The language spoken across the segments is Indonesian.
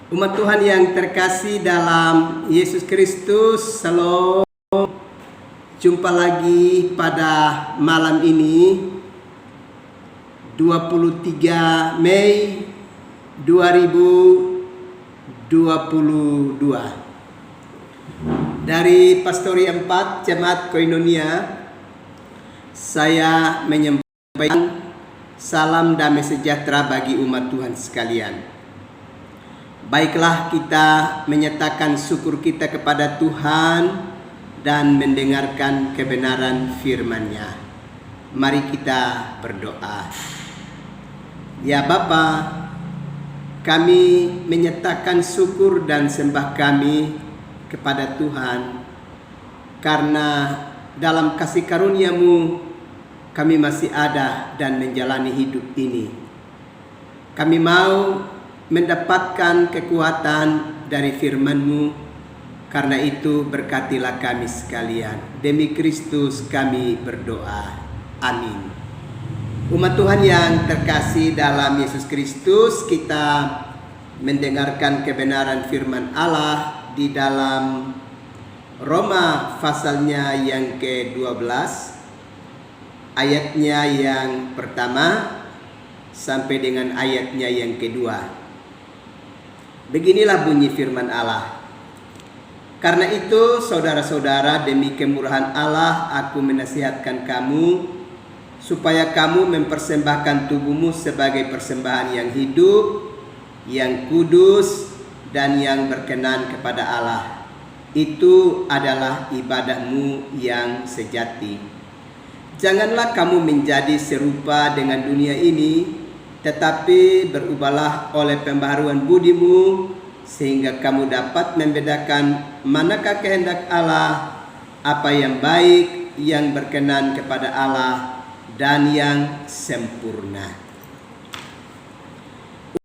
Umat Tuhan yang terkasih dalam Yesus Kristus, shalom. Jumpa lagi pada malam ini 23 Mei 2022 dari Pastori 4 Jemaat Koinonia. Saya menyampaikan salam damai sejahtera bagi umat Tuhan sekalian. Baiklah, kita menyatakan syukur kita kepada Tuhan dan mendengarkan kebenaran firman-Nya. Mari kita berdoa. Ya Bapa, kami menyatakan syukur dan sembah kami kepada Tuhan, karena dalam kasih karunia-Mu kami masih ada dan menjalani hidup ini. Kami mau mendapatkan kekuatan dari firman-Mu. Karena itu berkatilah kami sekalian. Demi Kristus kami berdoa. Amin. Umat Tuhan yang terkasih dalam Yesus Kristus, kita mendengarkan kebenaran firman Allah di dalam Roma pasalnya yang ke-12, ayatnya yang pertama sampai dengan ayatnya yang kedua. Beginilah bunyi firman Allah. Karena itu, saudara-saudara, demi kemurahan Allah, aku menasihatkan kamu, supaya kamu mempersembahkan tubuhmu sebagai persembahan yang hidup, yang kudus, dan yang berkenan kepada Allah. Itu adalah ibadahmu yang sejati. Janganlah kamu menjadi serupa dengan dunia ini, tetapi berubahlah oleh pembaharuan budimu, sehingga kamu dapat membedakan manakah kehendak Allah, apa yang baik, yang berkenan kepada Allah, dan yang sempurna.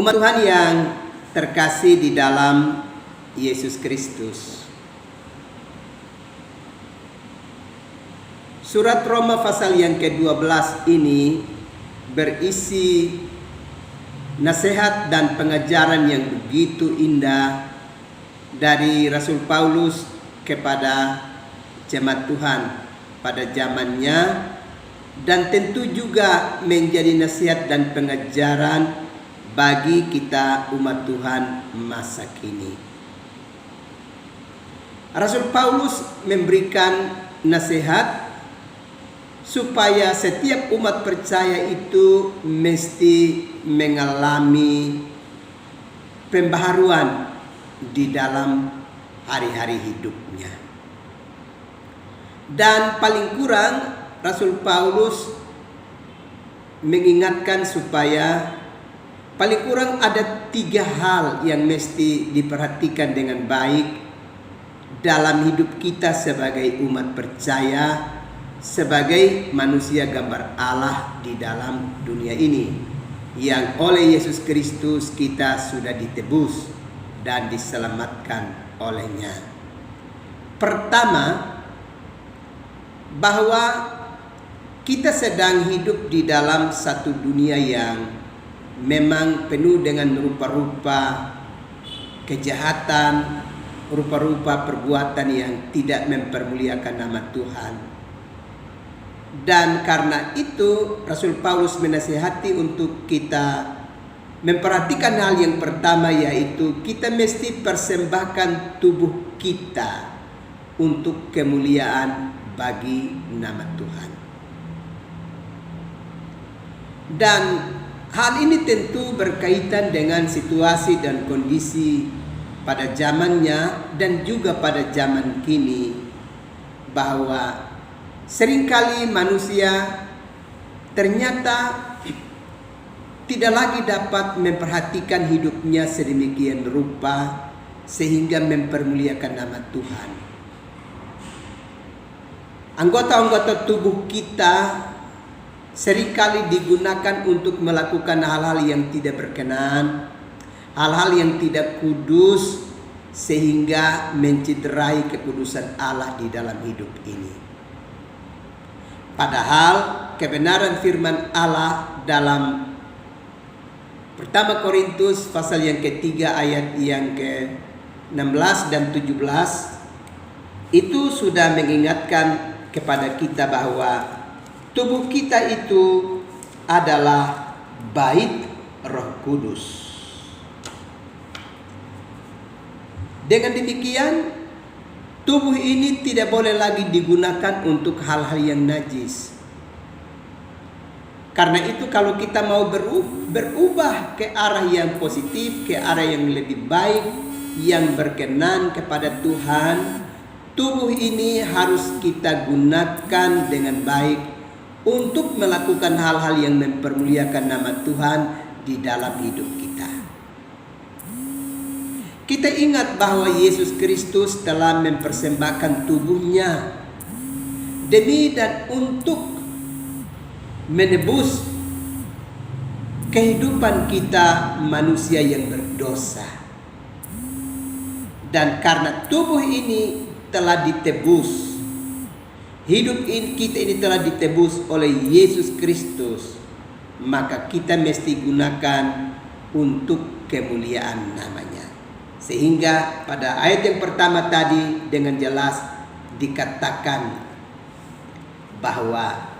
Umat Tuhan yang terkasih di dalam Yesus Kristus, surat Roma pasal yang ke-12 ini berisi nasihat dan pengajaran yang begitu indah dari Rasul Paulus kepada jemaat Tuhan pada zamannya, dan tentu juga menjadi nasihat dan pengajaran bagi kita umat Tuhan masa kini. Rasul Paulus memberikan nasihat supaya setiap umat percaya itu mesti mengalami pembaharuan di dalam hari-hari hidupnya. Dan paling kurang Rasul Paulus mengingatkan supaya paling kurang ada 3 hal yang mesti diperhatikan dengan baik dalam hidup kita sebagai umat percaya, sebagai manusia gambar Allah di dalam dunia ini, yang oleh Yesus Kristus kita sudah ditebus dan diselamatkan olehnya. Pertama, bahwa kita sedang hidup di dalam satu dunia yang memang penuh dengan rupa-rupa kejahatan, rupa-rupa perbuatan yang tidak mempermuliakan nama Tuhan. Dan karena itu Rasul Paulus menasihati untuk kita memperhatikan hal yang pertama, yaitu kita mesti persembahkan tubuh kita untuk kemuliaan bagi nama Tuhan. Dan hal ini tentu berkaitan dengan situasi dan kondisi pada zamannya dan juga pada zaman kini, bahwa seringkali manusia ternyata tidak lagi dapat memperhatikan hidupnya sedemikian rupa sehingga mempermuliakan nama Tuhan. Anggota-anggota tubuh kita seringkali digunakan untuk melakukan hal-hal yang tidak berkenan, hal-hal yang tidak kudus, sehingga mencederai kekudusan Allah di dalam hidup ini. Padahal kebenaran firman Allah dalam Pertama Korintus pasal yang ketiga ayat yang ke-16 dan 17 itu sudah mengingatkan kepada kita bahwa tubuh kita itu adalah bait Roh Kudus. Dengan demikian, tubuh ini tidak boleh lagi digunakan untuk hal-hal yang najis. Karena itu kalau kita mau berubah ke arah yang positif, ke arah yang lebih baik, yang berkenan kepada Tuhan, tubuh ini harus kita gunakan dengan baik untuk melakukan hal-hal yang mempermuliakan nama Tuhan di dalam hidup kita. Kita ingat bahwa Yesus Kristus telah mempersembahkan tubuhnya demi dan untuk menebus kehidupan kita manusia yang berdosa. Dan karena tubuh ini telah ditebus, hidup kita ini telah ditebus oleh Yesus Kristus, maka kita mesti gunakan untuk kemuliaan namanya. Sehingga pada ayat yang pertama tadi dengan jelas dikatakan bahwa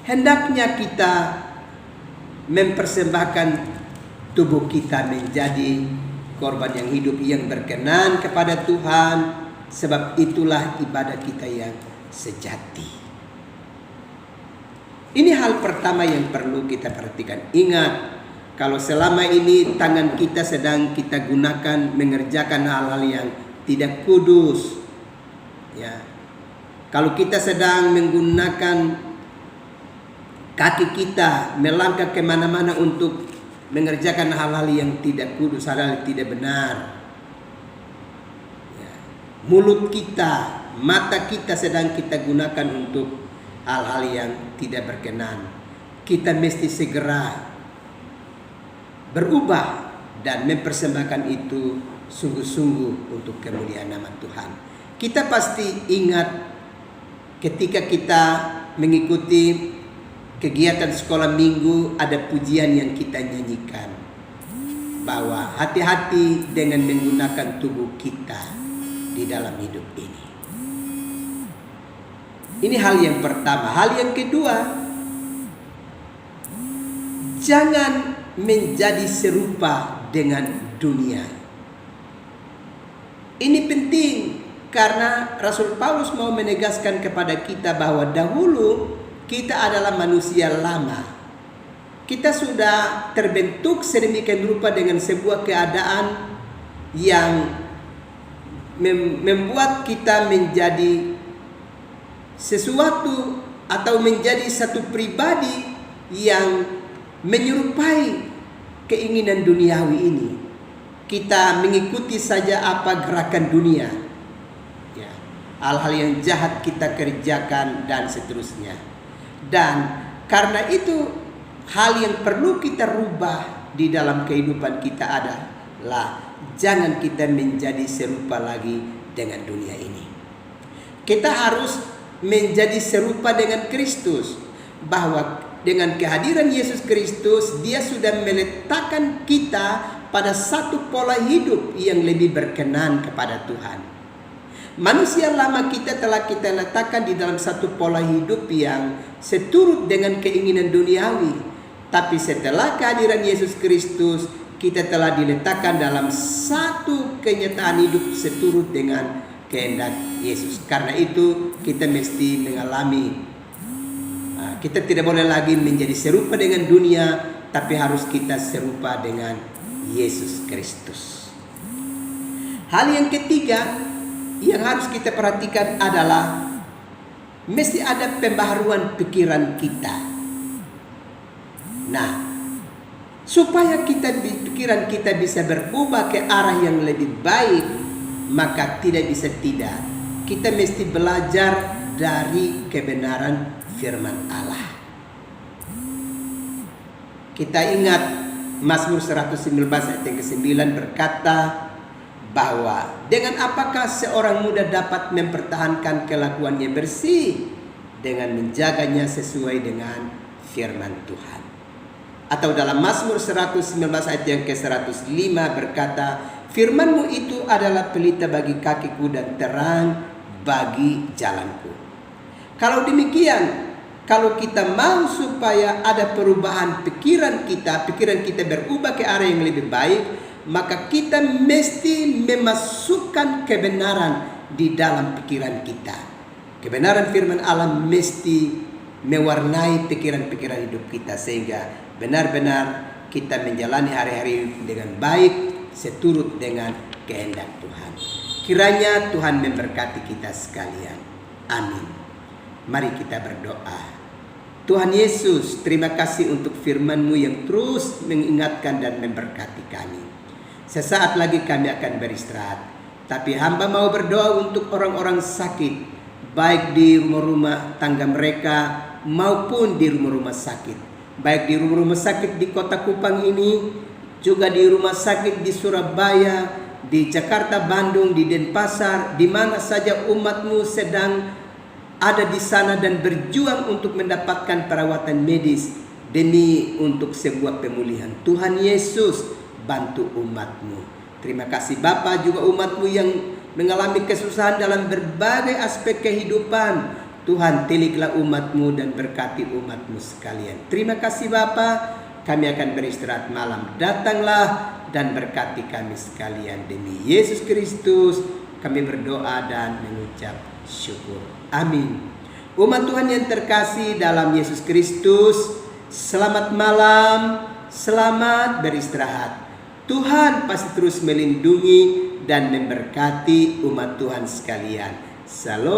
hendaknya kita mempersembahkan tubuh kita menjadi korban yang hidup yang berkenan kepada Tuhan, sebab itulah ibadah kita yang sejati. Ini hal pertama yang perlu kita perhatikan. Ingat, kalau selama ini tangan kita sedang kita gunakan mengerjakan hal-hal yang tidak kudus, ya. Kalau kita sedang menggunakan kaki kita melangkah kemana-mana untuk mengerjakan hal-hal yang tidak kudus, hal-hal yang tidak benar. Ya. Mulut kita, mata kita sedang kita gunakan untuk hal-hal yang tidak berkenan. Kita mesti segera berubah dan mempersembahkan itu sungguh-sungguh untuk kemuliaan nama Tuhan. Kita pasti ingat ketika kita mengikuti kegiatan sekolah minggu, ada pujian yang kita nyanyikan bahwa hati-hati dengan menggunakan tubuh kita di dalam hidup ini. Ini hal yang pertama. Hal yang kedua, jangan menjadi serupa dengan dunia. Ini penting karena Rasul Paulus mau menegaskan kepada kita bahwa dahulu kita adalah manusia lama. Kita sudah terbentuk sedemikian rupa dengan sebuah keadaan yang membuat kita menjadi sesuatu atau menjadi satu pribadi yang menyerupai keinginan duniawi ini. Kita mengikuti saja apa gerakan dunia, ya, hal-hal yang jahat kita kerjakan dan seterusnya. Dan karena itu hal yang perlu kita rubah di dalam kehidupan kita adalah jangan kita menjadi serupa lagi dengan dunia ini. Kita harus menjadi serupa dengan Kristus, bahwa dengan kehadiran Yesus Kristus dia sudah meletakkan kita pada satu pola hidup yang lebih berkenan kepada Tuhan. Manusia lama kita telah kita letakkan di dalam satu pola hidup yang seturut dengan keinginan duniawi. Tapi setelah kehadiran Yesus Kristus, kita telah diletakkan dalam satu kenyataan hidup seturut dengan kehendak Yesus. Karena itu kita mesti mengalami, kita tidak boleh lagi menjadi serupa dengan dunia, tapi harus kita serupa dengan Yesus Kristus. Hal yang ketiga yang harus kita perhatikan adalah mesti ada pembaharuan pikiran kita. Nah, supaya pikiran kita bisa berubah ke arah yang lebih baik, maka tidak bisa tidak kita mesti belajar dari kebenaran firman Allah. Kita ingat Mazmur 119 ayat yang ke-9 berkata bahwa dengan apakah seorang muda dapat mempertahankan kelakuannya bersih? Dengan menjaganya sesuai dengan firman Tuhan. Atau dalam Mazmur 119 ayat yang ke-105 berkata, firman-Mu itu adalah pelita bagi kakiku dan terang bagi jalanku. Kalau demikian, kalau kita mau supaya ada perubahan pikiran kita berubah ke arah yang lebih baik, maka kita mesti memasukkan kebenaran di dalam pikiran kita. Kebenaran firman Allah mesti mewarnai pikiran-pikiran hidup kita, sehingga benar-benar kita menjalani hari-hari dengan baik seturut dengan kehendak Tuhan. Kiranya Tuhan memberkati kita sekalian. Amin. Mari kita berdoa. Tuhan Yesus, terima kasih untuk firman-Mu yang terus mengingatkan dan memberkati kami. Sesaat lagi kami akan beristirahat, tapi hamba mau berdoa untuk orang-orang sakit, baik di rumah-rumah tangga mereka maupun di rumah-rumah sakit. Baik di rumah-rumah sakit di Kota Kupang ini, juga di rumah sakit di Surabaya, di Jakarta, Bandung, di Denpasar, di mana saja umat-Mu sedang ada di sana dan berjuang untuk mendapatkan perawatan medis demi untuk sebuah pemulihan. Tuhan Yesus, bantu umat-Mu. Terima kasih Bapa, juga umat-Mu yang mengalami kesusahan dalam berbagai aspek kehidupan. Tuhan, tiliklah umat-Mu dan berkati umat-Mu sekalian. Terima kasih Bapa, kami akan beristirahat malam. Datanglah dan berkati kami sekalian. Demi Yesus Kristus kami berdoa dan mengucap syukur. Amin. Umat Tuhan yang terkasih dalam Yesus Kristus, selamat malam, selamat beristirahat. Tuhan pasti terus melindungi dan memberkati umat Tuhan sekalian. Salam.